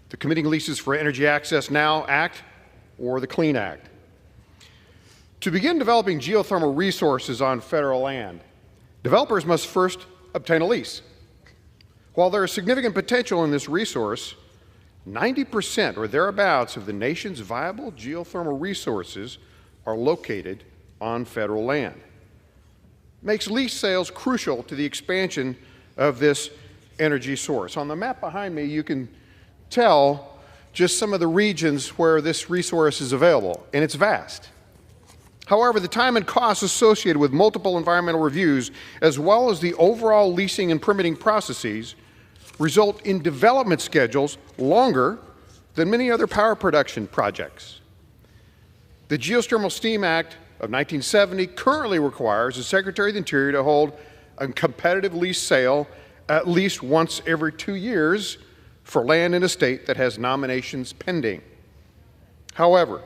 the Committing Leases for Energy Access Now Act, or the CLEAN Act. To begin developing geothermal resources on federal land, developers must first obtain a lease. While there is significant potential in this resource, 90% or thereabouts of the nation's viable geothermal resources are located on federal land. It makes lease sales crucial to the expansion of this energy source. On the map behind me, you can tell just some of the regions where this resource is available, and it's vast. However, the time and costs associated with multiple environmental reviews, as well as the overall leasing and permitting processes, result in development schedules longer than many other power production projects. The Geothermal Steam Act of 1970 currently requires the Secretary of the Interior to hold a competitive lease sale at least once every 2 years for land in a state that has nominations pending. However,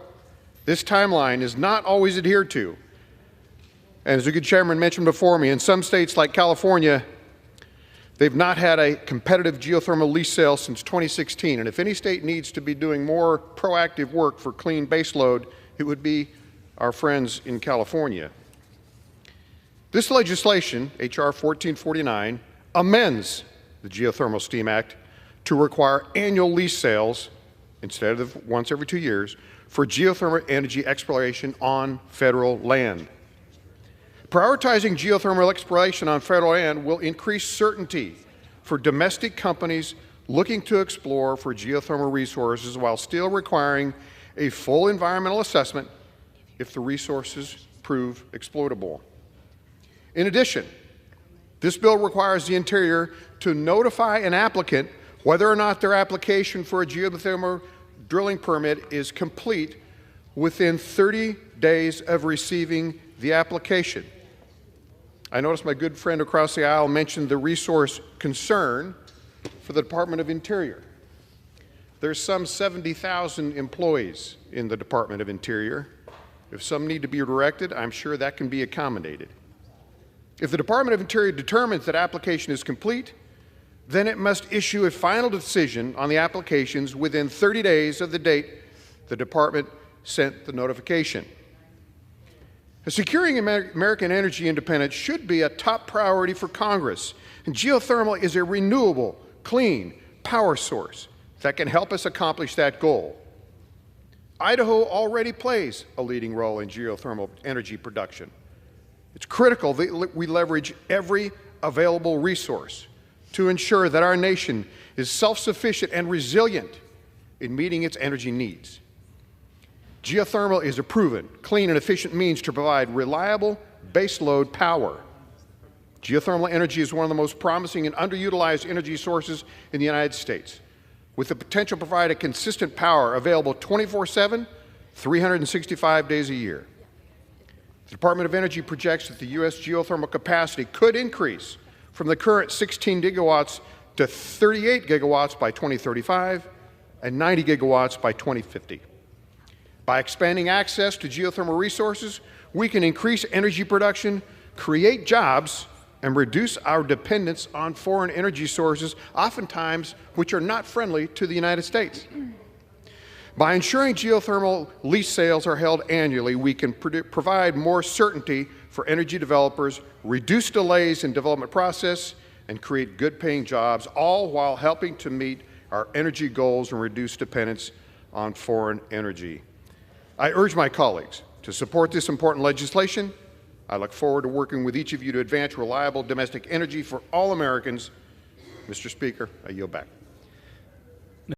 this timeline is not always adhered to. And as the good chairman mentioned before me, in some states like California, they've not had a competitive geothermal lease sale since 2016. And if any state needs to be doing more proactive work for clean baseload, it would be our friends in California. This legislation, H.R. 1449, amends the Geothermal Steam Act to require annual lease sales, instead of once every 2 years, for geothermal energy exploration on federal land. Prioritizing geothermal exploration on federal land will increase certainty for domestic companies looking to explore for geothermal resources while still requiring a full environmental assessment if the resources prove exploitable. In addition, this bill requires the Interior to notify an applicant whether or not their application for a geothermal drilling permit is complete within 30 days of receiving the application. I noticed my good friend across the aisle mentioned the resource concern for the Department of Interior. There's some 70,000 employees in the Department of Interior. If some need to be directed, I'm sure that can be accommodated. If the Department of Interior determines that application is complete, then it must issue a final decision on the applications within 30 days of the date the department sent the notification. Securing American energy independence should be a top priority for Congress, and geothermal is a renewable, clean power source that can help us accomplish that goal. Idaho already plays a leading role in geothermal energy production. It's critical that we leverage every available resource to ensure that our nation is self-sufficient and resilient in meeting its energy needs. Geothermal is a proven, clean, and efficient means to provide reliable baseload power. Geothermal energy is one of the most promising and underutilized energy sources in the United States, with the potential to provide a consistent power available 24/7, 365 days a year. The Department of Energy projects that the U.S. geothermal capacity could increase from the current 16 gigawatts to 38 gigawatts by 2035 and 90 gigawatts by 2050. By expanding access to geothermal resources, we can increase energy production, create jobs, and reduce our dependence on foreign energy sources, oftentimes which are not friendly to the United States. By ensuring geothermal lease sales are held annually, we can provide more certainty for energy developers, reduce delays in development process, and create good-paying jobs, all while helping to meet our energy goals and reduce dependence on foreign energy. I urge my colleagues to support this important legislation. I look forward to working with each of you to advance reliable domestic energy for all Americans. Mr. Speaker, I yield back.